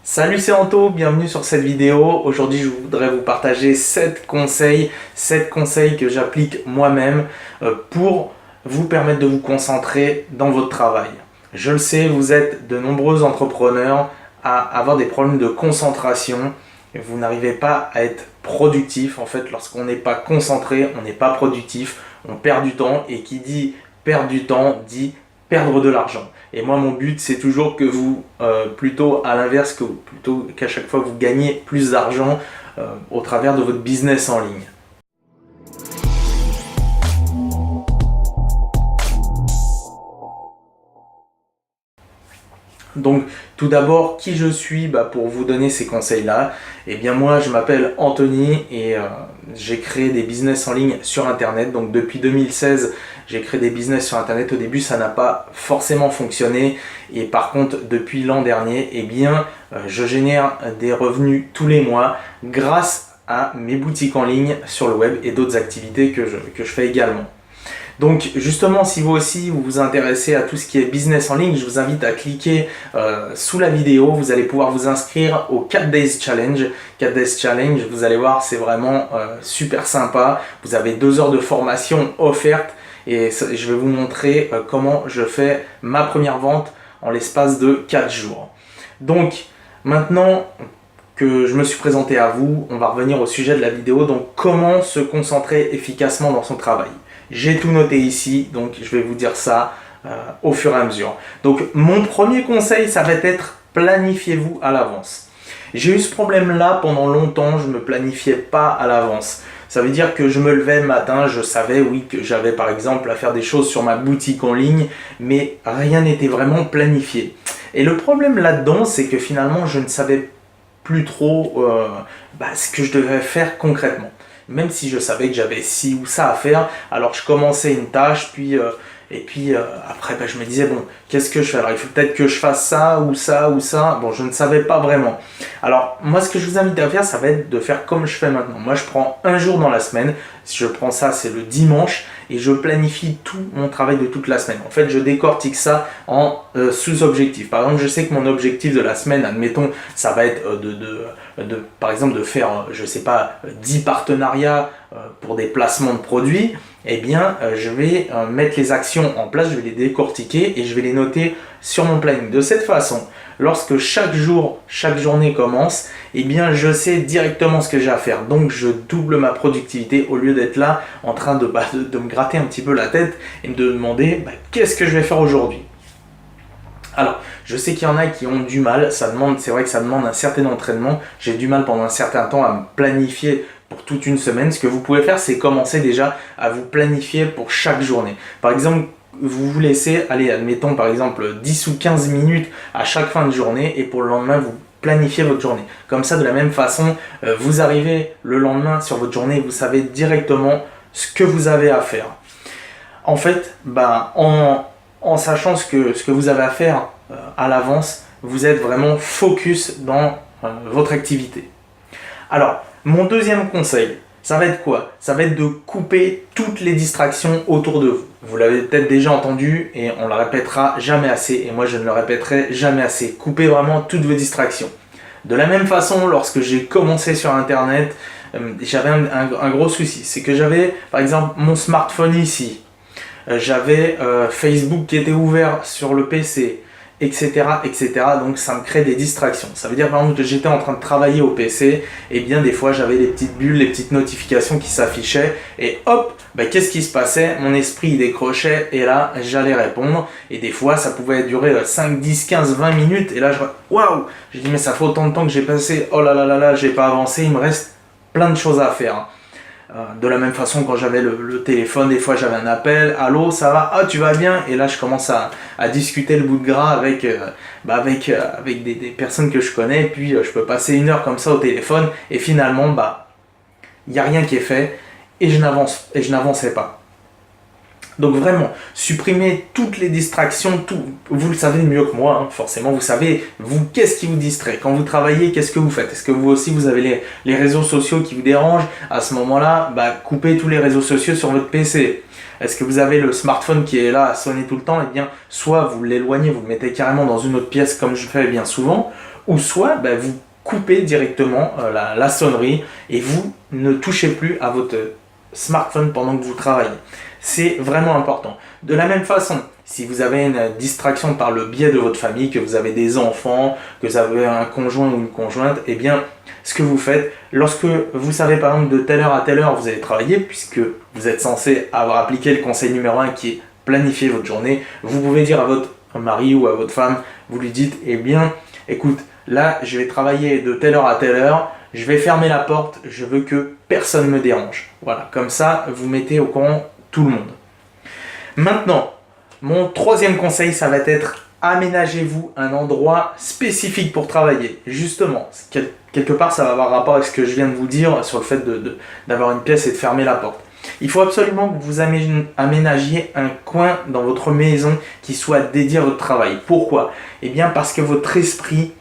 Salut, c'est Anto, bienvenue sur cette vidéo. Aujourd'hui, je voudrais vous partager 7 conseils que j'applique moi-même pour vous permettre de vous concentrer dans votre travail. Je le sais, vous êtes de nombreux entrepreneurs à avoir des problèmes de concentration et vous n'arrivez pas à être productif. En fait, lorsqu'on n'est pas concentré, on n'est pas productif, on perd du temps et qui dit perdre du temps dit perdre de l'argent. Et moi, mon but, c'est toujours que vous, plutôt à l'inverse, plutôt qu'à chaque fois vous gagnez plus d'argent au travers de votre business en ligne. Donc, tout d'abord, qui je suis pour vous donner ces conseils-là? Eh bien, moi, je m'appelle Anthony et j'ai créé des business en ligne sur Internet. Donc, depuis 2016, j'ai créé des business sur Internet. Au début, ça n'a pas forcément fonctionné. Et par contre, depuis l'an dernier, eh bien, je génère des revenus tous les mois grâce à mes boutiques en ligne sur le web et d'autres activités que je fais également. Donc justement, si vous aussi vous vous intéressez à tout ce qui est business en ligne, je vous invite à cliquer sous la vidéo. Vous allez pouvoir vous inscrire au 4 Days Challenge. 4 Days Challenge, vous allez voir, c'est vraiment super sympa. Vous avez 2 heures de formation offerte et je vais vous montrer comment je fais ma première vente en l'espace de 4 jours. Donc maintenant que je me suis présenté à vous, on va revenir au sujet de la vidéo. Donc comment se concentrer efficacement dans son travail. J'ai tout noté ici, donc je vais vous dire ça au fur et à mesure. Donc mon premier conseil, ça va être planifiez-vous à l'avance. J'ai eu ce problème-là pendant longtemps, je ne me planifiais pas à l'avance. Ça veut dire que je me levais le matin, je savais oui que j'avais par exemple à faire des choses sur ma boutique en ligne, mais rien n'était vraiment planifié. Et le problème là-dedans, c'est que finalement je ne savais plus trop ce que je devais faire concrètement. Même si je savais que j'avais ci ou ça à faire, alors je commençais une tâche, après je me disais, bon, qu'est-ce que je fais? Alors il faut peut-être que je fasse ça ou ça ou ça. Bon, je ne savais pas vraiment. Alors moi, ce que je vous invite à faire, ça va être de faire comme je fais maintenant. Moi, je prends un jour dans la semaine. Si je prends ça, c'est le dimanche et je planifie tout mon travail de toute la semaine. En fait, je décortique ça en sous-objectifs. Par exemple, je sais que mon objectif de la semaine, admettons, ça va être par exemple de faire, je sais pas, 10 partenariats pour des placements de produits. Eh bien, je vais mettre les actions en place, je vais les décortiquer et je vais les noter sur mon planning. De cette façon, lorsque chaque journée commence, eh bien, je sais directement ce que j'ai à faire. Donc, je double ma productivité au lieu d'être là en train de me gratter un petit peu la tête et de me demander qu'est-ce que je vais faire aujourd'hui. Alors, je sais qu'il y en a qui ont du mal, c'est vrai que ça demande un certain entraînement. J'ai du mal pendant un certain temps à me planifier pour toute une semaine. Ce que vous pouvez faire, c'est commencer déjà à vous planifier pour chaque journée. Par exemple, vous vous laissez, allez, admettons par exemple 10 ou 15 minutes à chaque fin de journée et pour le lendemain, vous planifiez votre journée. Comme ça, de la même façon, vous arrivez le lendemain sur votre journée et vous savez directement ce que vous avez à faire. En fait, en sachant ce que vous avez à faire à l'avance, vous êtes vraiment focus dans votre activité. Alors, mon deuxième conseil, ça va être quoi? Ça va être de couper toutes les distractions autour de vous. Vous l'avez peut-être déjà entendu et on le répétera jamais assez. Et moi, je ne le répéterai jamais assez. Coupez vraiment toutes vos distractions. De la même façon, lorsque j'ai commencé sur Internet, j'avais un gros souci. C'est que j'avais, par exemple, mon smartphone ici. J'avais Facebook qui était ouvert sur le PC, etc., etc. Donc ça me crée des distractions. Ça veut dire par exemple que j'étais en train de travailler au PC, et bien des fois j'avais des petites bulles, des petites notifications qui s'affichaient, et hop, qu'est-ce qui se passait? Mon esprit il décrochait, et là j'allais répondre, et des fois ça pouvait durer 5, 10, 15, 20 minutes, et là waouh, j'ai dit mais ça fait autant de temps que j'ai passé, oh là là là là, j'ai pas avancé, il me reste plein de choses à faire. De la même façon, quand j'avais le téléphone, des fois j'avais un appel, allô, ça va, ah tu vas bien, et là je commence à discuter le bout de gras avec des personnes que je connais, et puis je peux passer 1 heure comme ça au téléphone, et finalement il n'y a rien qui est fait, et je n'avançais pas. Donc vraiment, supprimez toutes les distractions, tout. Vous le savez mieux que moi, forcément, vous savez, vous, qu'est-ce qui vous distrait? Quand vous travaillez, qu'est-ce que vous faites? Est-ce que vous aussi, vous avez les réseaux sociaux qui vous dérangent? À ce moment-là, coupez tous les réseaux sociaux sur votre PC. Est-ce que vous avez le smartphone qui est là à sonner tout le temps? Eh bien, soit vous l'éloignez, vous le mettez carrément dans une autre pièce comme je fais bien souvent, ou soit vous coupez directement la sonnerie et vous ne touchez plus à votre smartphone pendant que vous travaillez. C'est vraiment important. De la même façon, si vous avez une distraction par le biais de votre famille, que vous avez des enfants, que vous avez un conjoint ou une conjointe, eh bien, ce que vous faites, lorsque vous savez par exemple de telle heure à telle heure vous allez travailler, puisque vous êtes censé avoir appliqué le conseil numéro 1 qui est planifier votre journée, vous pouvez dire à votre mari ou à votre femme, vous lui dites, eh bien, écoute, là, je vais travailler de telle heure à telle heure, je vais fermer la porte, je veux que personne ne me dérange. Voilà, comme ça, vous mettez au courant tout le monde. Maintenant, mon troisième conseil, ça va être aménagez-vous un endroit spécifique pour travailler. Justement, quelque part, ça va avoir rapport avec ce que je viens de vous dire sur le fait d'avoir une pièce et de fermer la porte. Il faut absolument que vous aménagiez un coin dans votre maison qui soit dédié à votre travail. Pourquoi? Eh bien parce que votre esprit,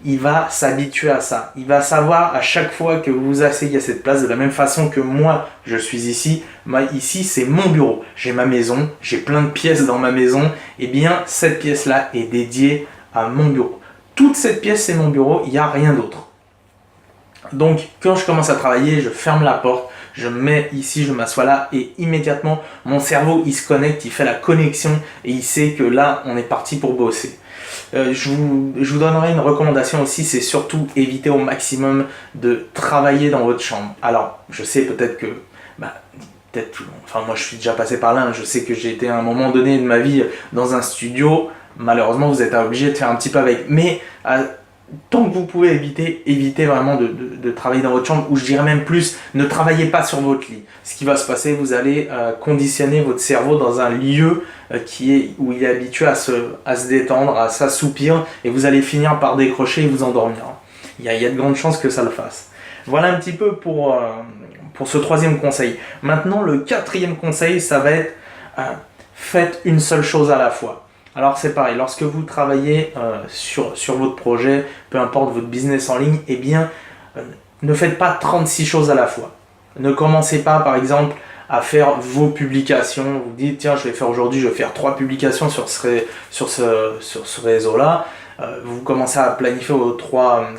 il va s'habituer à ça. Il va savoir à chaque fois que vous vous asseyez à cette place, de la même façon que moi, je suis ici. Moi, ici, c'est mon bureau. J'ai ma maison, j'ai plein de pièces dans ma maison. Eh bien, cette pièce-là est dédiée à mon bureau. Toute cette pièce, c'est mon bureau, il n'y a rien d'autre. Donc, quand je commence à travailler, je ferme la porte, je me mets ici, je m'assois là et immédiatement, mon cerveau, il se connecte, il fait la connexion et il sait que là, on est parti pour bosser. Je vous donnerai une recommandation aussi, c'est surtout éviter au maximum de travailler dans votre chambre. Alors, je sais peut-être que, moi je suis déjà passé par là, je sais que j'ai été à un moment donné de ma vie dans un studio, malheureusement vous êtes obligé de faire un petit peu avec, mais tant que vous pouvez évitez vraiment de travailler dans votre chambre, ou je dirais même plus, ne travaillez pas sur votre lit. Ce qui va se passer, vous allez conditionner votre cerveau dans un lieu où il est habitué à se détendre, à s'assoupir, et vous allez finir par décrocher et vous endormir. Il y a de grandes chances que ça le fasse. Voilà un petit peu pour ce troisième conseil. Maintenant, le quatrième conseil, ça va être faites une seule chose à la fois. Alors c'est pareil, lorsque vous travaillez sur votre projet, peu importe votre business en ligne, eh bien, ne faites pas 36 choses à la fois. Ne commencez pas, par exemple, à faire vos publications. Vous dites, tiens, je vais faire aujourd'hui, je vais faire 3 publications sur ce réseau-là. Vous commencez à planifier vos 3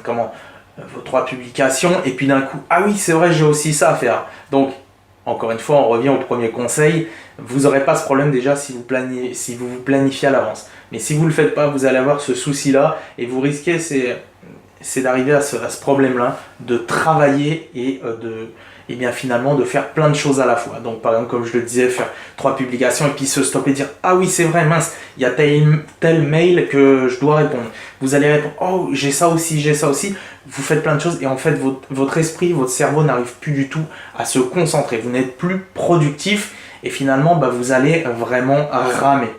publications, et puis d'un coup, ah oui, c'est vrai, j'ai aussi ça à faire. Donc, encore une fois, on revient au premier conseil, vous n'aurez pas ce problème déjà si vous vous planifiez à l'avance. Mais si vous ne le faites pas, vous allez avoir ce souci-là, et vous risquez, c'est d'arriver à ce problème-là, de travailler et bien finalement de faire plein de choses à la fois. Donc par exemple, comme je le disais, faire 3 publications et puis se stopper et dire « Ah oui, c'est vrai, mince, il y a tel mail que je dois répondre. » Vous allez répondre « Oh, j'ai ça aussi, j'ai ça aussi. » Vous faites plein de choses et en fait, votre esprit, votre cerveau n'arrive plus du tout à se concentrer. Vous n'êtes plus productif et finalement, vous allez vraiment ramer.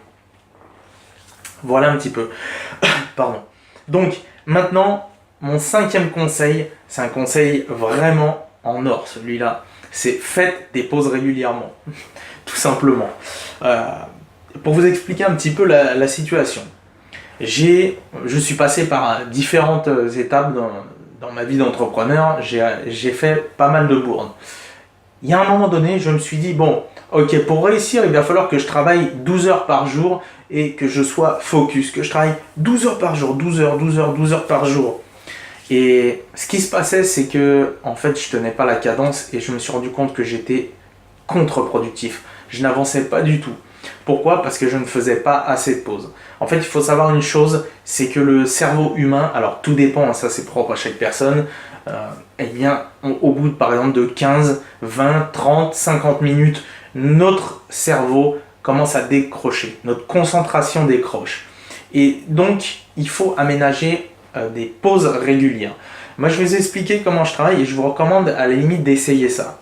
Voilà un petit peu. Pardon. Donc maintenant, mon 5e conseil, c'est un conseil vraiment en or, celui-là, c'est faites des pauses régulièrement, tout simplement. Pour vous expliquer un petit peu la situation, je suis passé par différentes étapes dans ma vie d'entrepreneur, j'ai fait pas mal de bourdes. Il y a un moment donné, je me suis dit, bon, ok, pour réussir, il va falloir que je travaille 12 heures par jour et que je sois focus, que je travaille 12 heures par jour, 12 heures par jour. Et ce qui se passait, c'est que en fait, je tenais pas la cadence et je me suis rendu compte que j'étais contre-productif. Je n'avançais pas du tout. Pourquoi? Parce que je ne faisais pas assez de pauses. En fait, il faut savoir une chose, c'est que le cerveau humain, alors tout dépend, ça c'est propre à chaque personne, eh bien, au bout par exemple de 15, 20, 30, 50 minutes, notre cerveau commence à décrocher, notre concentration décroche. Et donc, il faut aménager des pauses régulières. Moi, je vais vous expliquer comment je travaille et je vous recommande à la limite d'essayer ça.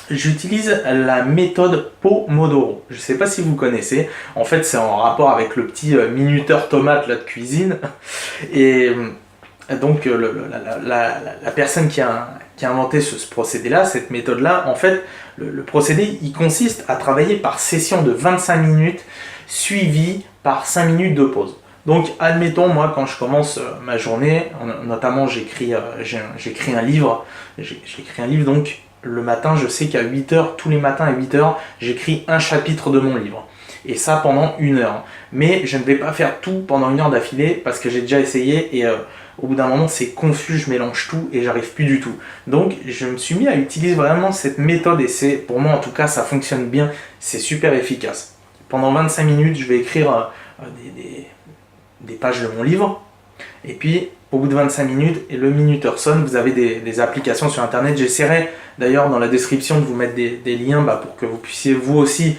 J'utilise la méthode Pomodoro. Je ne sais pas si vous connaissez. En fait, c'est en rapport avec le petit minuteur tomate là, de cuisine. Et donc, la personne qui a inventé ce procédé-là, cette méthode-là, en fait, le procédé, il consiste à travailler par session de 25 minutes suivie par 5 minutes de pause. Donc, admettons, moi, quand je commence ma journée, notamment, j'écris un livre. J'écris un livre, donc, le matin, je sais qu'à 8h, tous les matins à 8h, j'écris un chapitre de mon livre. Et ça pendant 1 heure. Mais je ne vais pas faire tout pendant 1 heure d'affilée parce que j'ai déjà essayé et au bout d'un moment c'est confus, je mélange tout et j'arrive plus du tout. Donc je me suis mis à utiliser vraiment cette méthode et c'est, pour moi en tout cas, ça fonctionne bien, c'est super efficace. Pendant 25 minutes, je vais écrire des pages de mon livre. Et puis, au bout de 25 minutes, et le minuteur sonne, vous avez des applications sur Internet. J'essaierai d'ailleurs dans la description de vous mettre des liens pour que vous puissiez vous aussi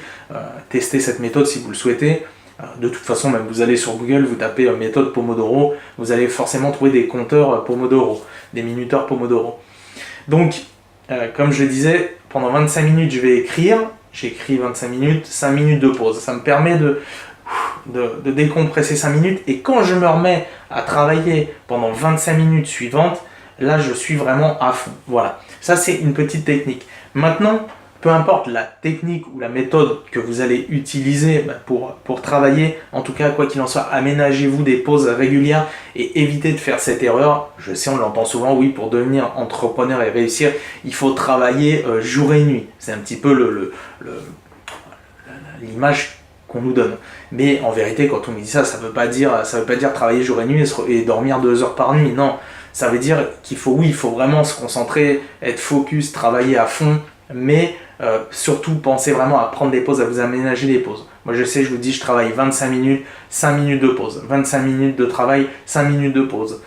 tester cette méthode si vous le souhaitez. De toute façon, même vous allez sur Google, vous tapez méthode Pomodoro, vous allez forcément trouver des compteurs Pomodoro, des minuteurs Pomodoro. Donc, comme je le disais, pendant 25 minutes, je vais écrire. J'écris 25 minutes, 5 minutes de pause. Ça me permet de décompresser 5 minutes. Et quand je me remets à travailler pendant 25 minutes suivantes, là, je suis vraiment à fond. Voilà, ça c'est une petite technique. Maintenant, peu importe la technique ou la méthode que vous allez utiliser pour travailler, en tout cas, quoi qu'il en soit, aménagez-vous des pauses régulières et évitez de faire cette erreur. Je sais, on l'entend souvent, oui, pour devenir entrepreneur et réussir, il faut travailler jour et nuit. C'est un petit peu l'image qu'on nous donne. Mais en vérité, quand on me dit ça, ça veut pas dire travailler jour et nuit et dormir 2 heures par nuit. Non, ça veut dire qu'il faut, oui, il faut vraiment se concentrer, être focus, travailler à fond, mais surtout pensez vraiment à prendre des pauses, à vous aménager des pauses. Moi je sais, je vous dis, je travaille 25 minutes, 5 minutes de pause. 25 minutes de travail, 5 minutes de pause.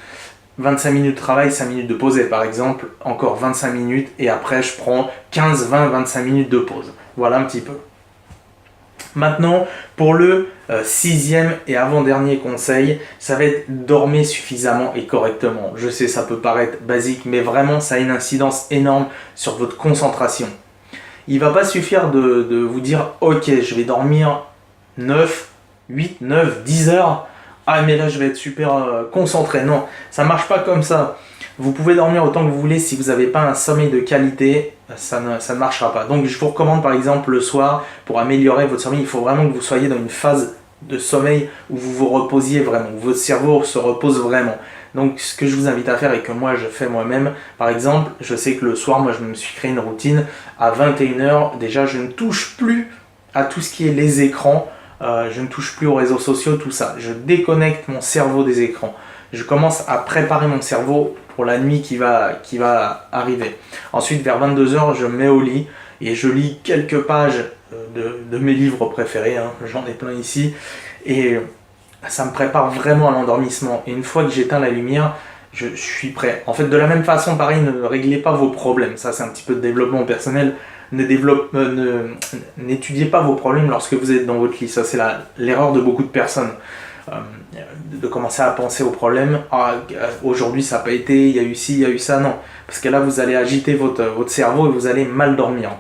25 minutes de travail, 5 minutes de pause et par exemple encore 25 minutes et après je prends 15, 20, 25 minutes de pause. Voilà un petit peu. Maintenant, pour le 6e et avant-dernier conseil, ça va être dormir suffisamment et correctement. Je sais, ça peut paraître basique, mais vraiment ça a une incidence énorme sur votre concentration. Il ne va pas suffire de vous dire « Ok, je vais dormir 9, 8, 9, 10 heures. Ah, mais là, je vais être super concentré. » Non, ça ne marche pas comme ça. Vous pouvez dormir autant que vous voulez. Si vous n'avez pas un sommeil de qualité, ça ne marchera pas. Donc, je vous recommande par exemple le soir, pour améliorer votre sommeil, il faut vraiment que vous soyez dans une phase de sommeil où vous vous reposiez vraiment, où votre cerveau se repose vraiment. Donc ce que je vous invite à faire et que moi je fais moi-même, par exemple, je sais que le soir, moi je me suis créé une routine, à 21 heures, déjà je ne touche plus à tout ce qui est les écrans, je ne touche plus aux réseaux sociaux, tout ça. Je déconnecte mon cerveau des écrans. Je commence à préparer mon cerveau pour la nuit qui va arriver. Ensuite, vers 22 heures, je me mets au lit et je lis quelques pages de mes livres préférés, hein. J'en ai plein ici. Et ça me prépare vraiment à l'endormissement. Et une fois que j'éteins la lumière, je suis prêt. En fait, de la même façon, pareil, ne réglez pas vos problèmes. Ça, c'est un petit peu de développement personnel. N'étudiez pas vos problèmes lorsque vous êtes dans votre lit. Ça, c'est l'erreur de beaucoup de personnes. De commencer à penser aux problèmes. Ah, aujourd'hui, ça n'a pas été, il y a eu ci, il y a eu ça. Non. Parce que là, vous allez agiter votre cerveau et vous allez mal dormir.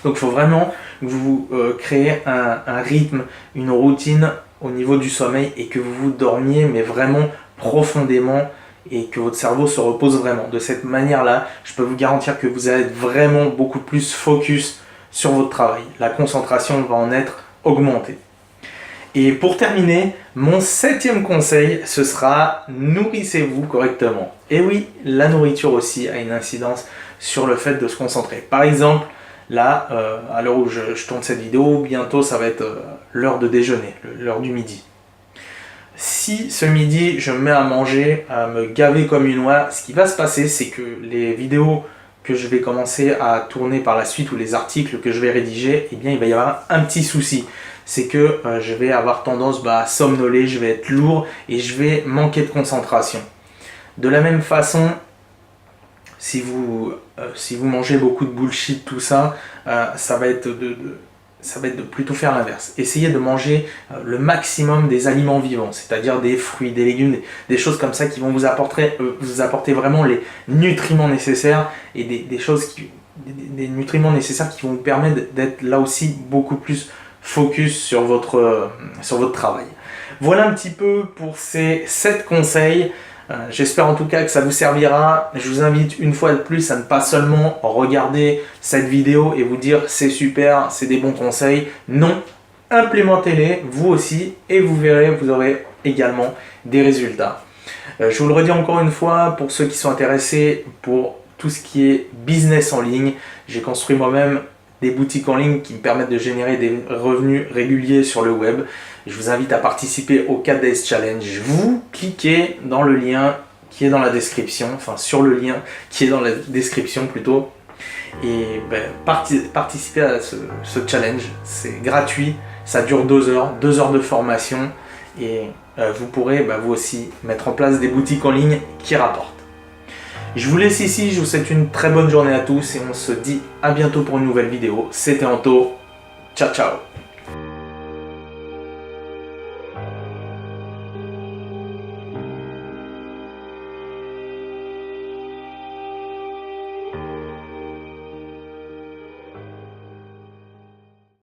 Donc, il faut vraiment que vous créez un rythme, une routine au niveau du sommeil et que vous dormiez, mais vraiment profondément et que votre cerveau se repose vraiment. De cette manière-là, je peux vous garantir que vous allez être vraiment beaucoup plus focus sur votre travail. La concentration va en être augmentée. Et pour terminer, mon 7e conseil, ce sera nourrissez-vous correctement. Et oui, la nourriture aussi a une incidence sur le fait de se concentrer. Par exemple, là, à l'heure où je tourne cette vidéo, bientôt ça va être l'heure de déjeuner, l'heure du midi. Si ce midi je me mets à manger, à me gaver comme une oie, ce qui va se passer, c'est que les vidéos que je vais commencer à tourner par la suite ou les articles que je vais rédiger, eh bien il va y avoir un petit souci. C'est que je vais avoir tendance à somnoler, je vais être lourd et je vais manquer de concentration. De la même façon, si vous mangez beaucoup de bullshit, tout ça, ça va être de plutôt faire l'inverse. Essayez de manger le maximum des aliments vivants, c'est-à-dire des fruits, des légumes, des choses comme ça qui vont vous apporter vraiment les nutriments nécessaires et des nutriments nécessaires qui vont vous permettre d'être là aussi beaucoup plus focus sur votre travail. Voilà un petit peu pour ces 7 conseils. J'espère en tout cas que ça vous servira. Je vous invite une fois de plus à ne pas seulement regarder cette vidéo et vous dire c'est super, c'est des bons conseils. Non, implémentez-les vous aussi et vous verrez, vous aurez également des résultats. Je vous le redis encore une fois, pour ceux qui sont intéressés pour tout ce qui est business en ligne, j'ai construit moi-même des boutiques en ligne qui me permettent de générer des revenus réguliers sur le web. Je vous invite à participer au 4 Days Challenge. Vous cliquez dans le lien qui est dans la description, enfin sur le lien qui est dans la description plutôt, et participez à ce challenge. C'est gratuit, ça dure 2 heures de formation, et vous pourrez vous aussi mettre en place des boutiques en ligne qui rapportent. Je vous laisse ici, je vous souhaite une très bonne journée à tous et on se dit à bientôt pour une nouvelle vidéo. C'était Anto, ciao ciao.